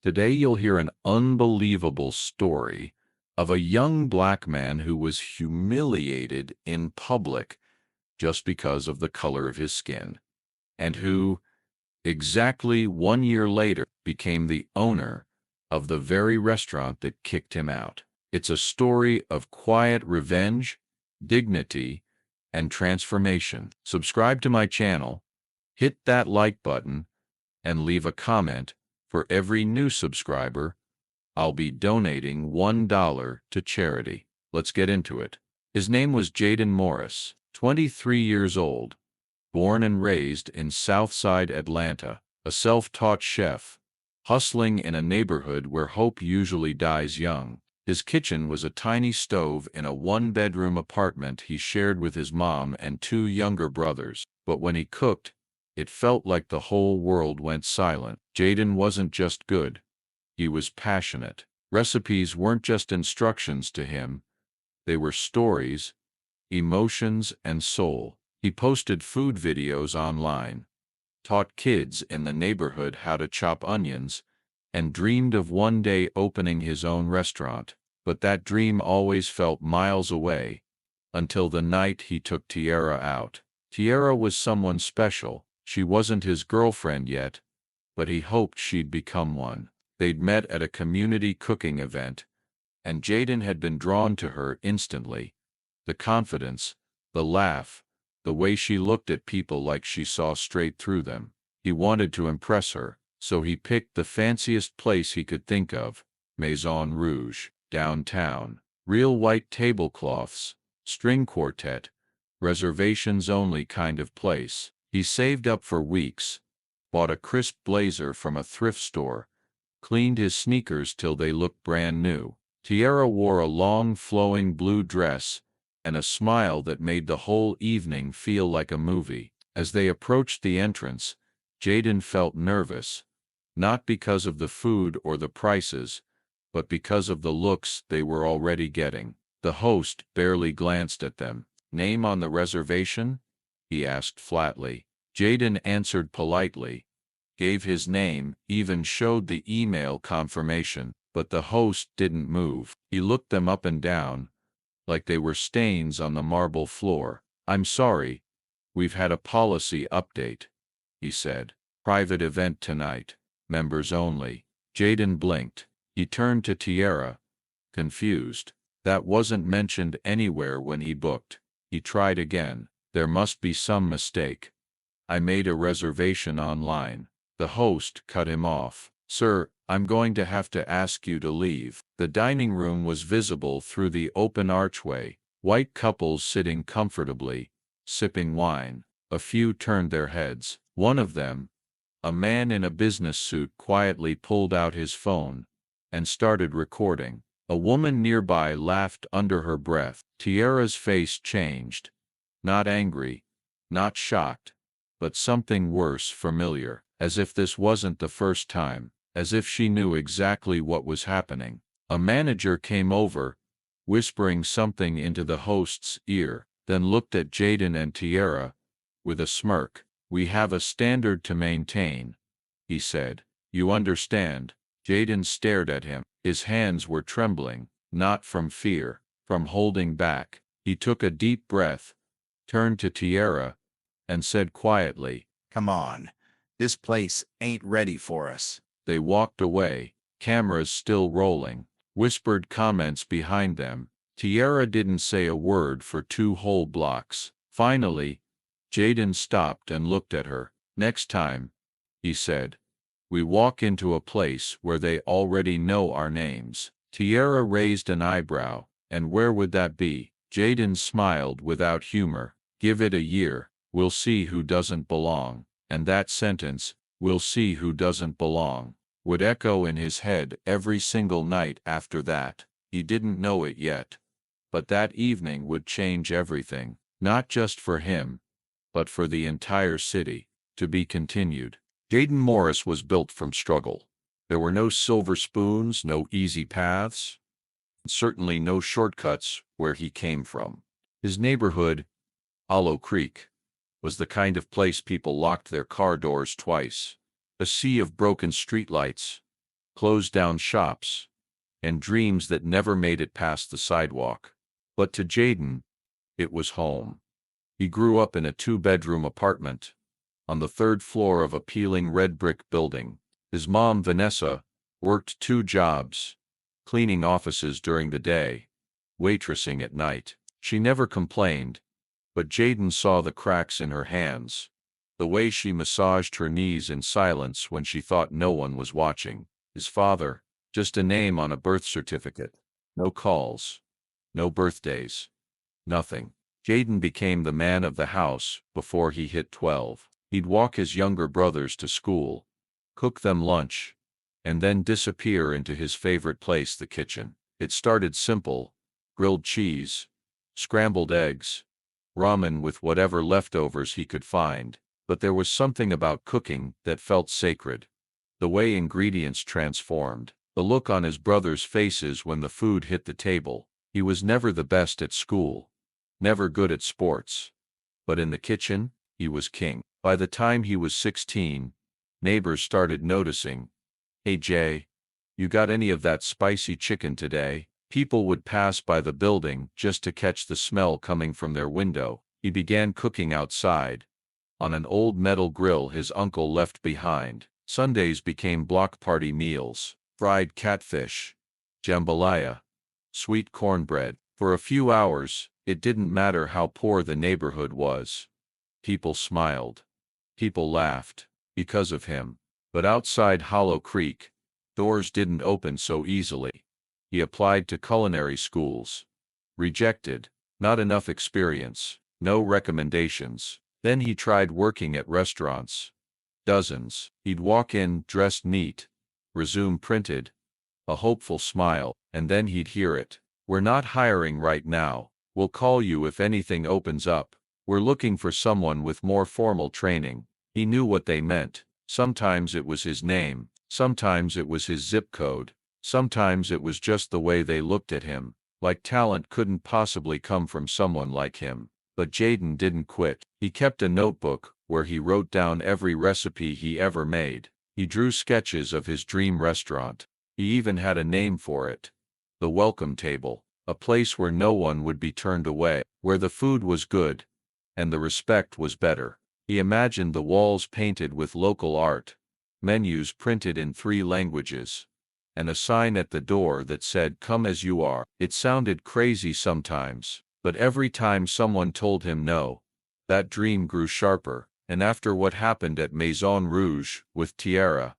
Today you'll hear an unbelievable story of a young black man who was humiliated in public just because of the color of his skin, and who, exactly 1 year later, became the owner of the very restaurant that kicked him out. It's a story of quiet revenge, dignity, and transformation. Subscribe to my channel, hit that like button, and leave a comment. For every new subscriber, I'll be donating $1 to charity. Let's get into it. His name was Jaden Morris, 23 years old, born and raised in Southside Atlanta, a self-taught chef, hustling in a neighborhood where hope usually dies young. His kitchen was a tiny stove in a one-bedroom apartment he shared with his mom and two younger brothers. But when he cooked, it felt like the whole world went silent. Jaden wasn't just good, he was passionate. Recipes weren't just instructions to him, they were stories, emotions, and soul. He posted food videos online, taught kids in the neighborhood how to chop onions, and dreamed of one day opening his own restaurant. But that dream always felt miles away, until the night he took Tiara out. Tiara was someone special. She wasn't his girlfriend yet, but he hoped she'd become one. They'd met at a community cooking event, and Jaden had been drawn to her instantly. The confidence, the laugh, the way she looked at people like she saw straight through them. He wanted to impress her, so he picked the fanciest place he could think of, Maison Rouge, downtown. Real white tablecloths, string quartet, reservations only kind of place. He saved up for weeks, bought a crisp blazer from a thrift store, cleaned his sneakers till they looked brand new. Tiara wore a long flowing blue dress and a smile that made the whole evening feel like a movie. As they approached the entrance, Jaden felt nervous, not because of the food or the prices, but because of the looks they were already getting. The host barely glanced at them. "Name on the reservation?" he asked flatly. Jaden answered politely, gave his name, even showed the email confirmation, but the host didn't move. He looked them up and down, like they were stains on the marble floor. "I'm sorry, we've had a policy update," he said. "Private event tonight, members only." Jaden blinked. He turned to Tiara, confused. That wasn't mentioned anywhere when he booked. He tried again. "There must be some mistake. I made a reservation online." The host cut him off. "Sir, I'm going to have to ask you to leave." The dining room was visible through the open archway, white couples sitting comfortably, sipping wine. A few turned their heads. One of them, a man in a business suit, quietly pulled out his phone and started recording. A woman nearby laughed under her breath. Tiara's face changed. Not angry, not shocked, but something worse, familiar. As if this wasn't the first time, as if she knew exactly what was happening. A manager came over, whispering something into the host's ear, then looked at Jaden and Tiara with a smirk. "We have a standard to maintain," he said. "You understand?" Jaden stared at him. His hands were trembling, not from fear, from holding back. He took a deep breath, turned to Tiara, and said quietly, "Come on. This place ain't ready for us." They walked away, cameras still rolling, whispered comments behind them. Tiara didn't say a word for 2 whole blocks. Finally, Jaden stopped and looked at her. "Next time," he said, "we walk into a place where they already know our names." Tiara raised an eyebrow. "And where would that be?" Jaden smiled without humor. "Give it a year, we'll see who doesn't belong." And that sentence, "we'll see who doesn't belong," would echo in his head every single night after that. He didn't know it yet, but that evening would change everything, not just for him, but for the entire city. To be continued. Jaden Morris was built from struggle. There were no silver spoons, no easy paths, and certainly no shortcuts where he came from. His neighborhood, Hollow Creek, was the kind of place people locked their car doors twice. A sea of broken streetlights, closed down shops, and dreams that never made it past the sidewalk. But to Jaden, it was home. He grew up in a two-bedroom apartment on the third floor of a peeling red brick building. His mom, Vanessa, worked two jobs, cleaning offices during the day, waitressing at night. She never complained, but Jaden saw the cracks in her hands, the way she massaged her knees in silence when she thought no one was watching. His father, just a name on a birth certificate. No calls, no birthdays, nothing. Jaden became the man of the house before he hit 12. He'd walk his younger brothers to school, cook them lunch, and then disappear into his favorite place, the kitchen. It started simple: grilled cheese, scrambled eggs, ramen with whatever leftovers he could find. But there was something about cooking that felt sacred. The way ingredients transformed, the look on his brothers' faces when the food hit the table. He was never the best at school, never good at sports, but in the kitchen, he was king. By the time he was 16, neighbors started noticing. "Hey Jay, you got any of that spicy chicken today?" People would pass by the building just to catch the smell coming from their window. He began cooking outside, on an old metal grill his uncle left behind. Sundays became block party meals: fried catfish, jambalaya, sweet cornbread. For a few hours, it didn't matter how poor the neighborhood was. People smiled. People laughed, because of him. But outside Hollow Creek, doors didn't open so easily. He applied to culinary schools. Rejected. Not enough experience. No recommendations. Then he tried working at restaurants. Dozens. He'd walk in dressed neat, resume printed, a hopeful smile, and then he'd hear it. "We're not hiring right now. We'll call you if anything opens up. We're looking for someone with more formal training." He knew what they meant. Sometimes it was his name, sometimes it was his zip code, sometimes it was just the way they looked at him, like talent couldn't possibly come from someone like him. But Jaden didn't quit. He kept a notebook where he wrote down every recipe he ever made. He drew sketches of his dream restaurant. He even had a name for it: the welcome table. A place where no one would be turned away, where the food was good, and the respect was better. He imagined the walls painted with local art, menus printed in 3 languages, and a sign at the door that said, "Come as you are." It sounded crazy sometimes, but every time someone told him no, that dream grew sharper. And after what happened at Maison Rouge with Tiara,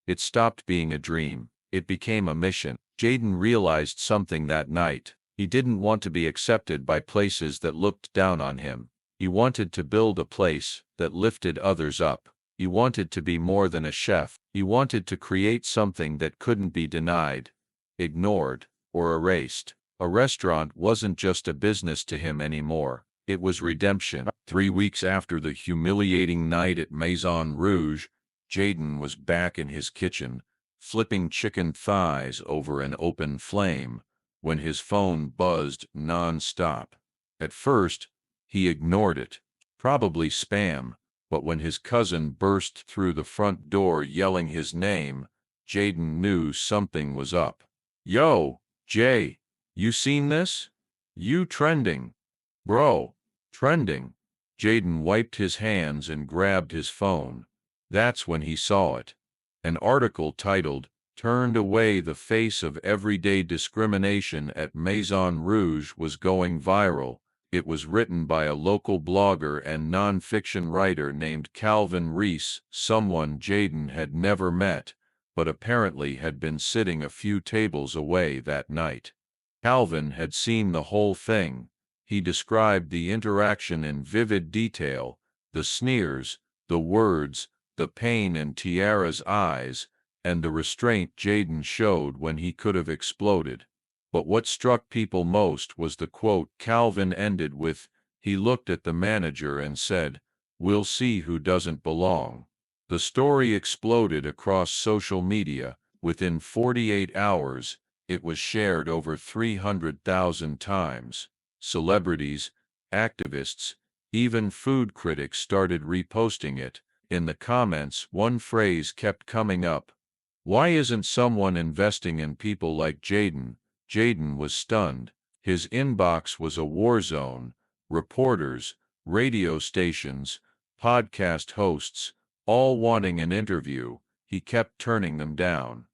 it stopped being a dream. It became a mission. Jaden realized something that night. He didn't want to be accepted by places that looked down on him. He wanted to build a place that lifted others up. He wanted to be more than a chef. He wanted to create something that couldn't be denied, ignored, or erased. A restaurant wasn't just a business to him anymore. It was redemption. 3 weeks after the humiliating night at Maison Rouge, Jaden was back in his kitchen, flipping chicken thighs over an open flame, when his phone buzzed non-stop. At first, he ignored it. Probably spam. But when his cousin burst through the front door yelling his name, Jaden knew something was up. "Yo, Jay, you seen this? You trending. Bro, trending." Jaden wiped his hands and grabbed his phone. That's when he saw it. An article titled, "Turned Away the Face of Everyday Discrimination at Maison Rouge" was going viral. It was written by a local blogger and non-fiction writer named Calvin Reese, someone Jaden had never met, but apparently had been sitting a few tables away that night. Calvin had seen the whole thing. He described the interaction in vivid detail: the sneers, the words, the pain in Tiara's eyes, and the restraint Jaden showed when he could have exploded. But what struck people most was the quote Calvin ended with. He looked at the manager and said, "We'll see who doesn't belong." The story exploded across social media. Within 48 hours, it was shared over 300,000 times. Celebrities, activists, even food critics started reposting it. In the comments, one phrase kept coming up: Why isn't someone investing in people like Jaden? Jaden was stunned. His inbox was a war zone. Reporters, radio stations, podcast hosts, all wanting an interview. He kept turning them down.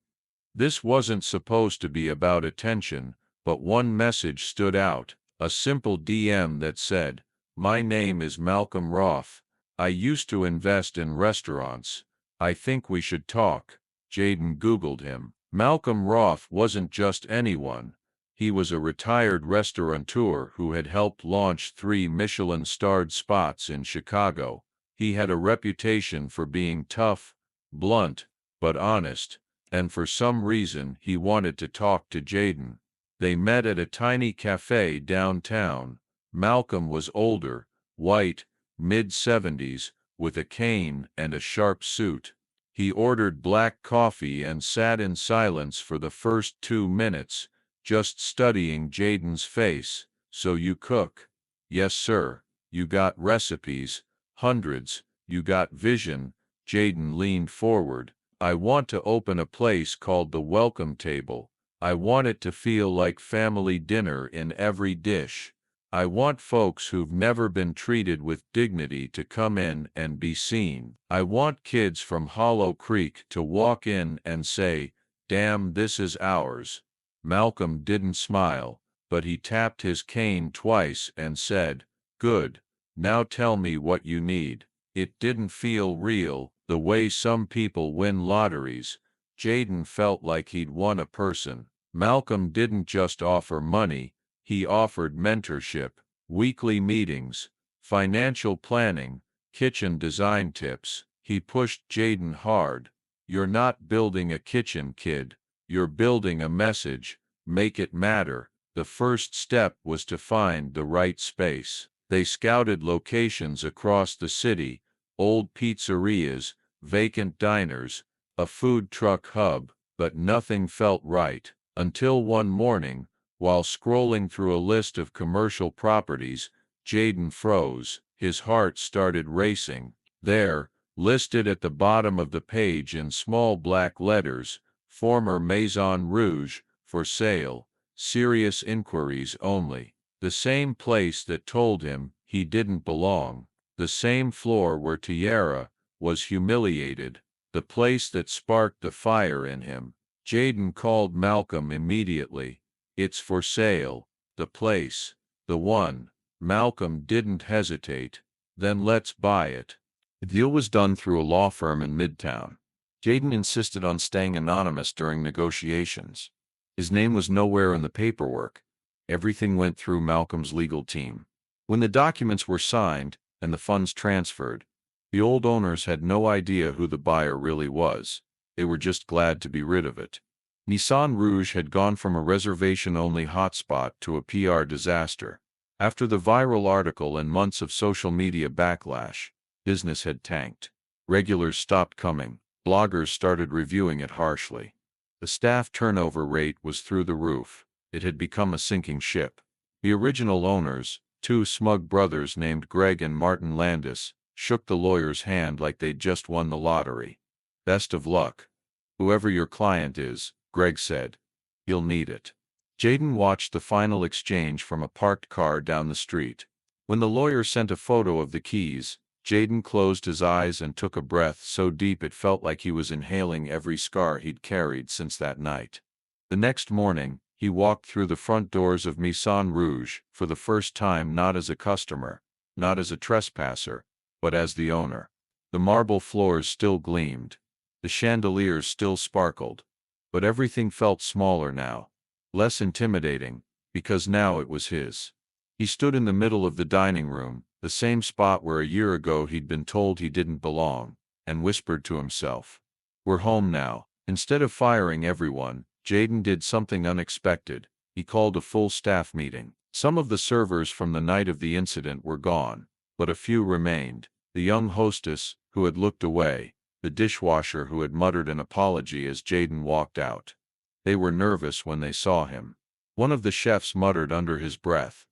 This wasn't supposed to be about attention, but one message stood out, a simple DM that said, "My name is Malcolm Roth. I used to invest in restaurants. I think we should talk." Jaden Googled him. Malcolm Roth wasn't just anyone. He was a retired restaurateur who had helped launch 3 Michelin-starred spots in Chicago. He had a reputation for being tough, blunt, but honest, and for some reason he wanted to talk to Jaden. They met at a tiny cafe downtown. Malcolm was older, white, mid-70s, with a cane and a sharp suit. He ordered black coffee and sat in silence for the first 2 minutes, just studying Jaden's face. "So you cook?" "Yes, sir." "You got recipes?" "Hundreds." "You got vision?" Jaden leaned forward. "I want to open a place called the Welcome Table. I want it to feel like family dinner in every dish. I want folks who've never been treated with dignity to come in and be seen. I want kids from Hollow Creek to walk in and say, 'Damn, this is ours.'" Malcolm didn't smile, but he tapped his cane twice and said, "Good. Now tell me what you need." It didn't feel real, the way some people win lotteries. Jaden felt like he'd won a person. Malcolm didn't just offer money, he offered mentorship, weekly meetings, financial planning, kitchen design tips. He pushed Jaden hard. "You're not building a kitchen, kid. You're building a message. Make it matter." The first step was to find the right space. They scouted locations across the city, old pizzerias, vacant diners, a food truck hub, but nothing felt right. Until one morning, while scrolling through a list of commercial properties, Jaden froze. His heart started racing. There, listed at the bottom of the page in small black letters, "Former Maison Rouge, for sale, serious inquiries only." The same place that told him he didn't belong. The same floor where Tiara was humiliated. The place that sparked the fire in him. Jaden called Malcolm immediately. "It's for sale. The place. The one." Malcolm didn't hesitate. "Then let's buy it." The deal was done through a law firm in Midtown. Jaden insisted on staying anonymous during negotiations. His name was nowhere in the paperwork. Everything went through Malcolm's legal team. When the documents were signed and the funds transferred, the old owners had no idea who the buyer really was. They were just glad to be rid of it. Nissan Rouge had gone from a reservation-only hotspot to a PR disaster. After the viral article and months of social media backlash, business had tanked. Regulars stopped coming. Bloggers started reviewing it harshly. The staff turnover rate was through the roof. It had become a sinking ship. The original owners, 2 smug brothers named Greg and Martin Landis, shook the lawyer's hand like they'd just won the lottery. "Best of luck. Whoever your client is," Greg said. "You'll need it." Jaden watched the final exchange from a parked car down the street. When the lawyer sent a photo of the keys, Jaden closed his eyes and took a breath so deep it felt like he was inhaling every scar he'd carried since that night. The next morning, he walked through the front doors of Maison Rouge, for the first time not as a customer, not as a trespasser, but as the owner. The marble floors still gleamed. The chandeliers still sparkled. But everything felt smaller now. Less intimidating, because now it was his. He stood in the middle of the dining room, the same spot where a year ago he'd been told he didn't belong, and whispered to himself, "We're home now." Instead of firing everyone, Jaden did something unexpected. He called a full staff meeting. Some of the servers from the night of the incident were gone, but a few remained. The young hostess, who had looked away, the dishwasher who had muttered an apology as Jaden walked out. They were nervous when they saw him. One of the chefs muttered under his breath,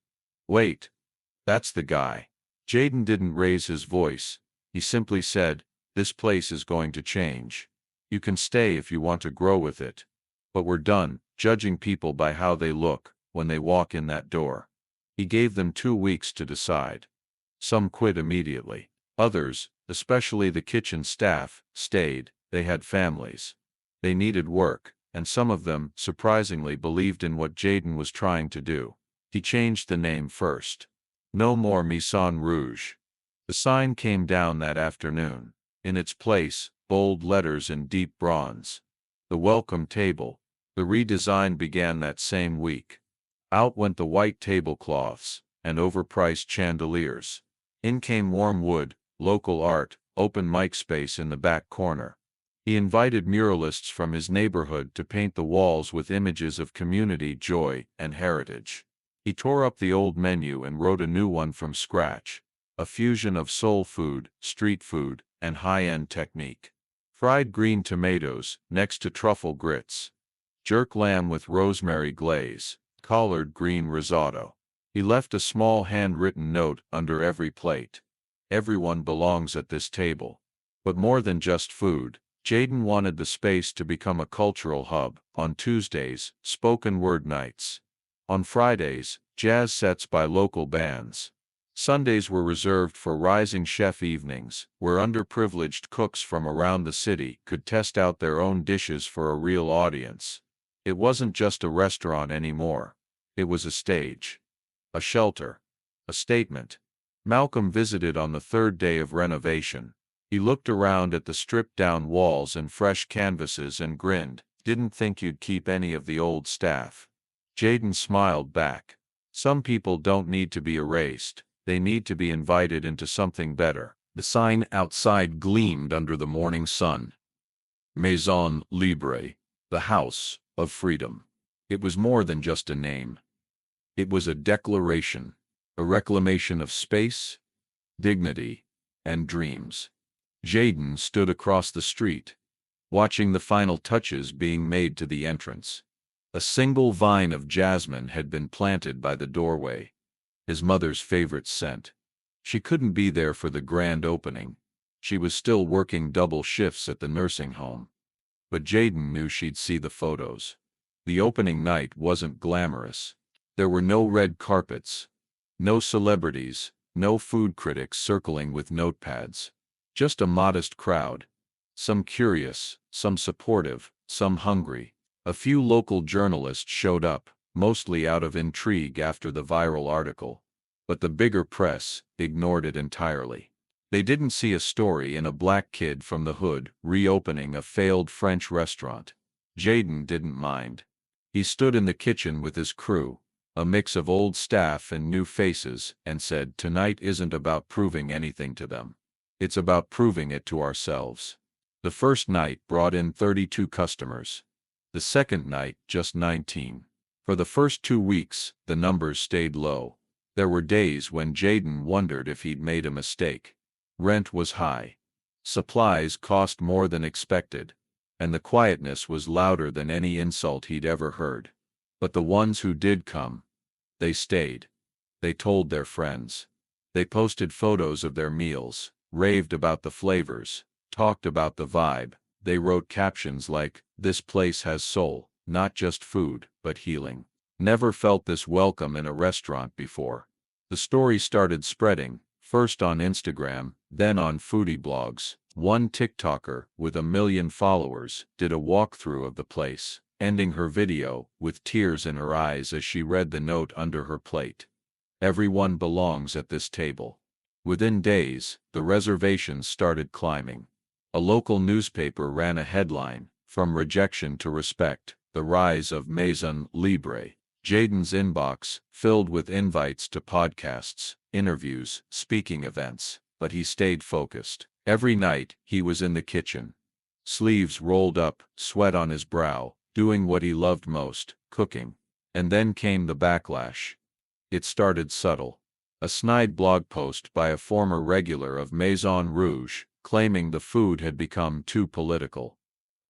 "Wait, that's the guy." Jaden didn't raise his voice. He simply said, "This place is going to change." You can stay if you want to grow with it. But we're done judging people by how they look when they walk in that door. He gave them 2 weeks to decide. Some quit immediately. Others, especially the kitchen staff, stayed. They had families. They needed work, and some of them, surprisingly, believed in what Jaden was trying to do. He changed the name first. No more Maison Rouge. The sign came down that afternoon. In its place, bold letters in deep bronze. The welcome table. The redesign began that same week. Out went the white tablecloths and overpriced chandeliers. In came warm wood, local art, open mic space in the back corner. He invited muralists from his neighborhood to paint the walls with images of community, joy, and heritage. He tore up the old menu and wrote a new one from scratch. A fusion of soul food, street food, and high-end technique. Fried green tomatoes next to truffle grits. Jerk lamb with rosemary glaze. Collard green risotto. He left a small handwritten note under every plate. Everyone belongs at this table. But more than just food, Jaden wanted the space to become a cultural hub. On Tuesdays, spoken word nights. On Fridays, jazz sets by local bands. Sundays were reserved for rising chef evenings, where underprivileged cooks from around the city could test out their own dishes for a real audience. It wasn't just a restaurant anymore. It was a stage. A shelter. A statement. Malcolm visited on the third day of renovation. He looked around at the stripped-down walls and fresh canvases and grinned. Didn't think you'd keep any of the old staff. Jaden smiled back. Some people don't need to be erased. They need to be invited into something better. The sign outside gleamed under the morning sun. Maison Libre, the House of Freedom. It was more than just a name. It was a declaration, a reclamation of space, dignity, and dreams. Jaden stood across the street, watching the final touches being made to the entrance. A single vine of jasmine had been planted by the doorway. His mother's favorite scent. She couldn't be there for the grand opening. She was still working double shifts at the nursing home. But Jaden knew she'd see the photos. The opening night wasn't glamorous. There were no red carpets, no celebrities, no food critics circling with notepads. Just a modest crowd. Some curious, some supportive, some hungry. A few local journalists showed up, mostly out of intrigue after the viral article. But the bigger press ignored it entirely. They didn't see a story in a black kid from the hood reopening a failed French restaurant. Jaden didn't mind. He stood in the kitchen with his crew, a mix of old staff and new faces, and said, "Tonight isn't about proving anything to them. It's about proving it to ourselves." The first night brought in 32 customers. The second night, just 19. For the first 2 weeks, the numbers stayed low. There were days when Jaden wondered if he'd made a mistake. Rent was high. Supplies cost more than expected. And the quietness was louder than any insult he'd ever heard. But the ones who did come, they stayed. They told their friends. They posted photos of their meals, raved about the flavors, talked about the vibe. They wrote captions like, "This place has soul, not just food, but healing. Never felt this welcome in a restaurant before." The story started spreading, first on Instagram, then on foodie blogs. One TikToker, with 1 million followers, did a walkthrough of the place, ending her video with tears in her eyes as she read the note under her plate. "Everyone belongs at this table." Within days, the reservations started climbing. A local newspaper ran a headline, "From Rejection to Respect, the Rise of Maison Libre." Jaden's inbox filled with invites to podcasts, interviews, speaking events, but he stayed focused. Every night, he was in the kitchen. Sleeves rolled up, sweat on his brow, doing what he loved most, cooking. And then came the backlash. It started subtle. A snide blog post by a former regular of Maison Rouge, claiming the food had become too political.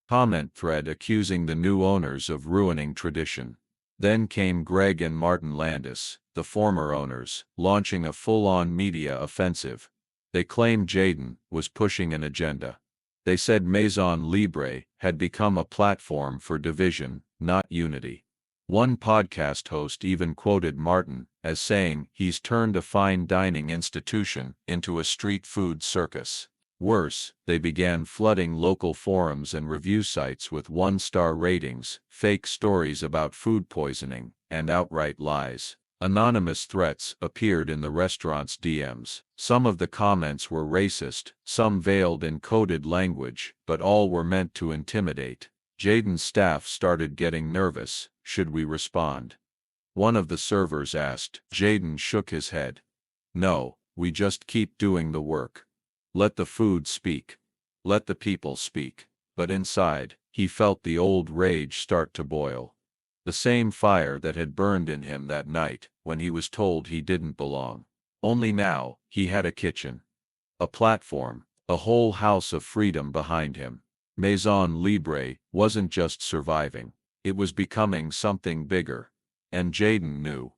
Comment thread accusing the new owners of ruining tradition. Then came Greg and Martin Landis, the former owners, launching a full-on media offensive. They claimed Jaden was pushing an agenda. They said Maison Libre had become a platform for division, not unity. One podcast host even quoted Martin as saying he's turned a fine dining institution into a street food circus. Worse, they began flooding local forums and review sites with one-star ratings, fake stories about food poisoning, and outright lies. Anonymous threats appeared in the restaurant's DMs. Some of the comments were racist, some veiled in coded language, but all were meant to intimidate. Jaden's staff started getting nervous. Should we respond? One of the servers asked. Jaden shook his head. No, we just keep doing the work. Let the food speak. Let the people speak. But inside, he felt the old rage start to boil. The same fire that had burned in him that night when he was told he didn't belong. Only now, he had a kitchen, a platform, a whole house of freedom behind him. Maison Libre wasn't just surviving, it was becoming something bigger. And Jaden knew.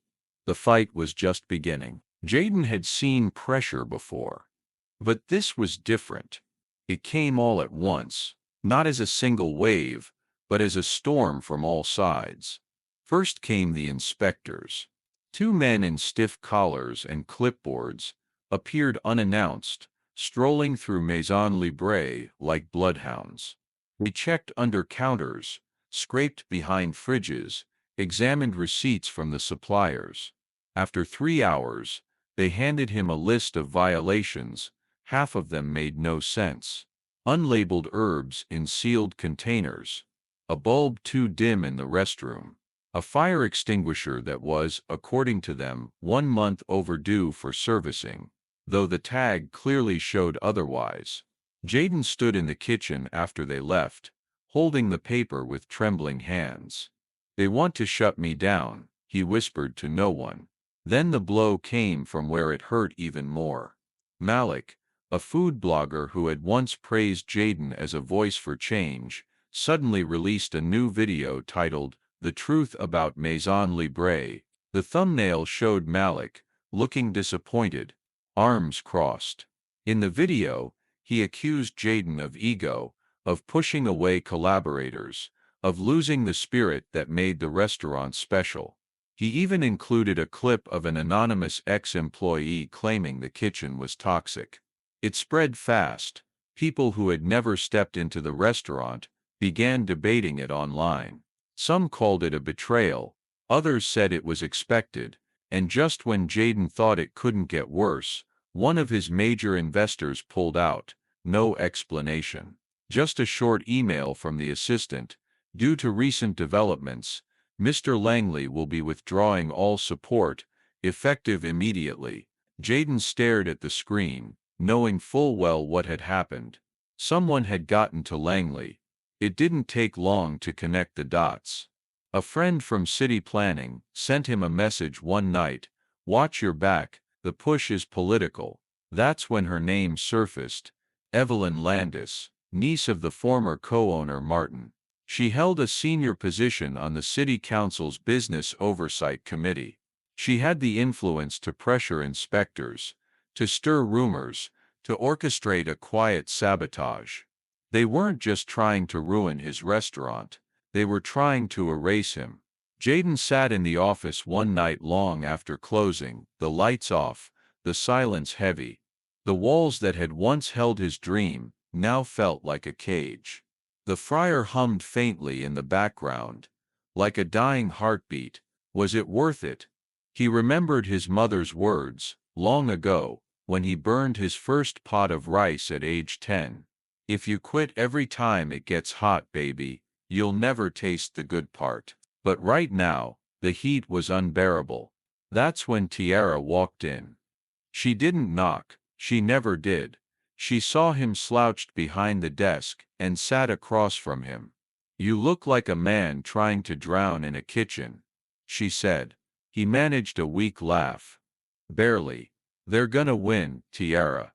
The fight was just beginning. Jaden had seen pressure before. But this was different. It came all at once, not as a single wave, but as a storm from all sides. First came the inspectors. Two men in stiff collars and clipboards appeared unannounced, strolling through Maison Libre like bloodhounds. They checked under counters, scraped behind fridges, examined receipts from the suppliers. After 3 hours, they handed him a list of violations. Half of them made no sense. Unlabeled herbs in sealed containers, a bulb too dim in the restroom, a fire extinguisher that was, according to them, 1 month overdue for servicing, though the tag clearly showed otherwise. Jaden stood in the kitchen after they left, holding the paper with trembling hands. They want to shut me down, he whispered to no one. Then the blow came from where it hurt even more. Malik, a food blogger who had once praised Jaden as a voice for change, suddenly released a new video titled, "The Truth About Maison Libre." The thumbnail showed Malik, looking disappointed, arms crossed. In the video, he accused Jaden of ego, of pushing away collaborators, of losing the spirit that made the restaurant special. He even included a clip of an anonymous ex-employee claiming the kitchen was toxic. It spread fast. People who had never stepped into the restaurant began debating it online. Some called it a betrayal, others said it was expected, and just when Jaden thought it couldn't get worse, one of his major investors pulled out. No explanation. Just a short email from the assistant. Due to recent developments, Mr. Langley will be withdrawing all support, effective immediately. Jaden stared at the screen, knowing full well what had happened. Someone had gotten to Langley. It didn't take long to connect the dots. A friend from city planning sent him a message one night, "Watch your back, the push is political." That's when her name surfaced, Evelyn Landis, niece of the former co-owner Martin. She held a senior position on the city council's business oversight committee. She had the influence to pressure inspectors, to stir rumors, to orchestrate a quiet sabotage. They weren't just trying to ruin his restaurant, they were trying to erase him. Jaden sat in the office one night long after closing, the lights off, the silence heavy. The walls that had once held his dream now felt like a cage. The fryer hummed faintly in the background, like a dying heartbeat. Was it worth it? He remembered his mother's words, long ago, when he burned his first pot of rice at age 10. If you quit every time it gets hot, baby, you'll never taste the good part. But right now, the heat was unbearable. That's when Tiara walked in. She didn't knock, she never did. She saw him slouched behind the desk and sat across from him. "You look like a man trying to drown in a kitchen," she said. He managed a weak laugh. "Barely. They're gonna win, Tiara.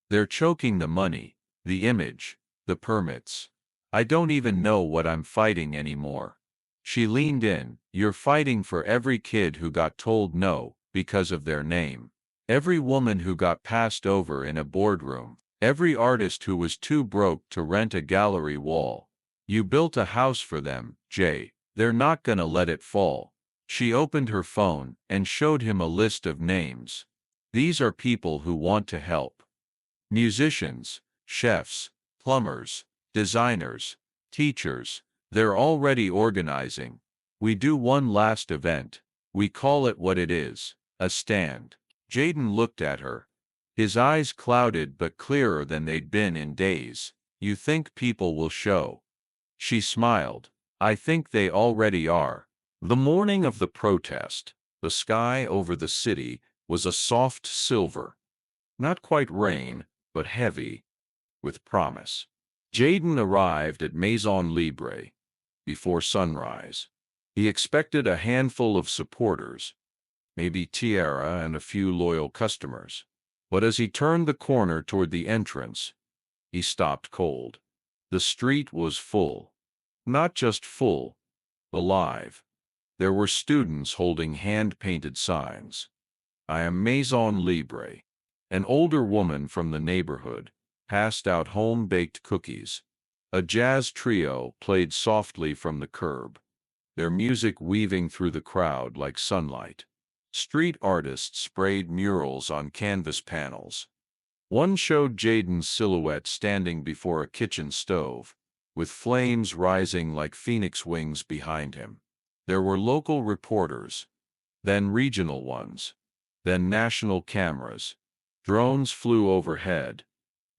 They're choking the money, the image, the permits. I don't even know what I'm fighting anymore." She leaned in. "You're fighting for every kid who got told no because of their name. Every woman who got passed over in a boardroom. Every artist who was too broke to rent a gallery wall. You built a house for them, Jay. They're not gonna let it fall. She opened her phone and showed him a list of names. These are people who want to help. Musicians, chefs, plumbers, designers, teachers. They're already organizing. We do one last event. We call it what it is, a stand. Jaden looked at her. His eyes clouded but clearer than they'd been in days. You think people will show? She smiled. I think they already are. The morning of the protest, the sky over the city was a soft silver. Not quite rain, but heavy, with promise. Jaden arrived at Maison Libre before sunrise. He expected a handful of supporters, maybe Tiara and a few loyal customers. But as he turned the corner toward the entrance, he stopped cold. The street was full. Not just full, alive. There were students holding hand-painted signs. I am Maison Libre. An older woman from the neighborhood passed out home-baked cookies. A jazz trio played softly from the curb, their music weaving through the crowd like sunlight. Street artists sprayed murals on canvas panels. One showed Jaden's silhouette standing before a kitchen stove, with flames rising like phoenix wings behind him. There were local reporters, then regional ones, then national cameras. Drones flew overhead,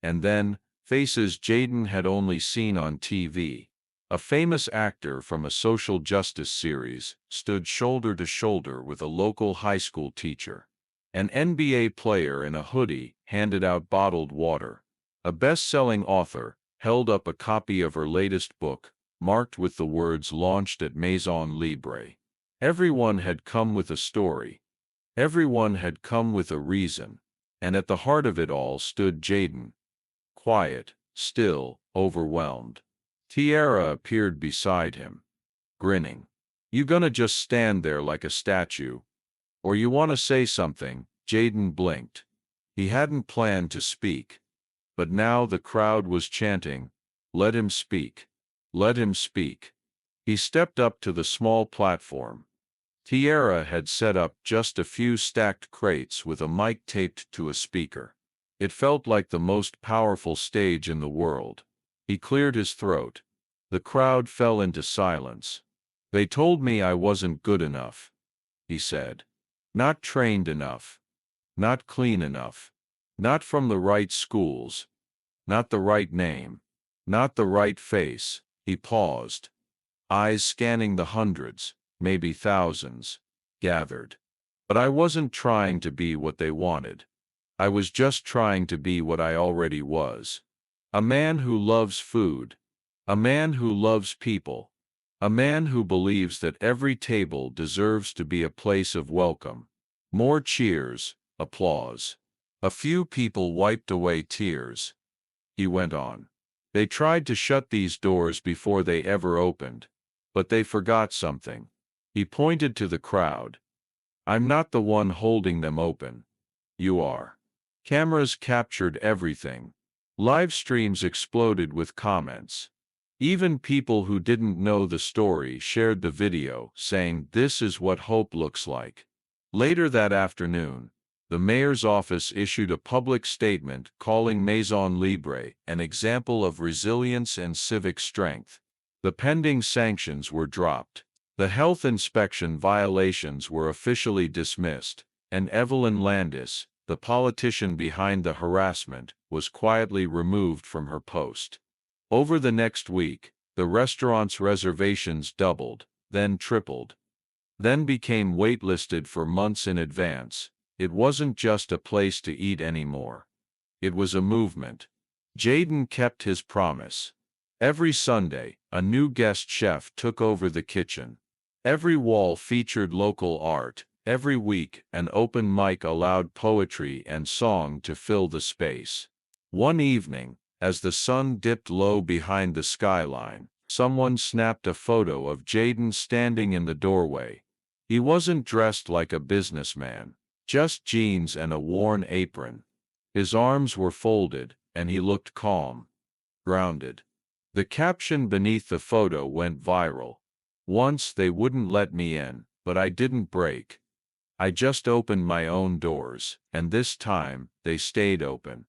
and then faces Jaden had only seen on TV. A famous actor from a social justice series stood shoulder to shoulder with a local high school teacher. An NBA player in a hoodie handed out bottled water. A best-selling author held up a copy of her latest book, marked with the words "Launched at Maison Libre." Everyone had come with a story. Everyone had come with a reason. And at the heart of it all stood Jaden. Quiet, still, overwhelmed. Tiara appeared beside him, grinning. You gonna just stand there like a statue? Or you wanna say something? Jaden blinked. He hadn't planned to speak. But now the crowd was chanting, let him speak. Let him speak. He stepped up to the small platform. Tiara had set up just a few stacked crates with a mic taped to a speaker. It felt like the most powerful stage in the world. He cleared his throat. The crowd fell into silence. They told me I wasn't good enough, he said. Not trained enough. Not clean enough. Not from the right schools. Not the right name. Not the right face. He paused, eyes scanning the hundreds, maybe thousands, gathered. But I wasn't trying to be what they wanted. I was just trying to be what I already was. A man who loves food. A man who loves people. A man who believes that every table deserves to be a place of welcome. More cheers, applause. A few people wiped away tears. He went on. They tried to shut these doors before they ever opened, but they forgot something. He pointed to the crowd. I'm not the one holding them open. You are. Cameras captured everything. Live streams exploded with comments. Even people who didn't know the story shared the video, saying this is what hope looks like. Later that afternoon, the mayor's office issued a public statement calling Maison Libre an example of resilience and civic strength. The pending sanctions were dropped. The health inspection violations were officially dismissed, and Evelyn Landis, the politician behind the harassment, was quietly removed from her post. Over the next week, the restaurant's reservations doubled, then tripled, then became waitlisted for months in advance. It wasn't just a place to eat anymore. It was a movement. Jaden kept his promise. Every Sunday, a new guest chef took over the kitchen. Every wall featured local art. Every week, an open mic allowed poetry and song to fill the space. One evening, as the sun dipped low behind the skyline, someone snapped a photo of Jaden standing in the doorway. He wasn't dressed like a businessman, just jeans and a worn apron. His arms were folded, and he looked calm, grounded. The caption beneath the photo went viral. "Once they wouldn't let me in, but I didn't break. I just opened my own doors, and this time they stayed open."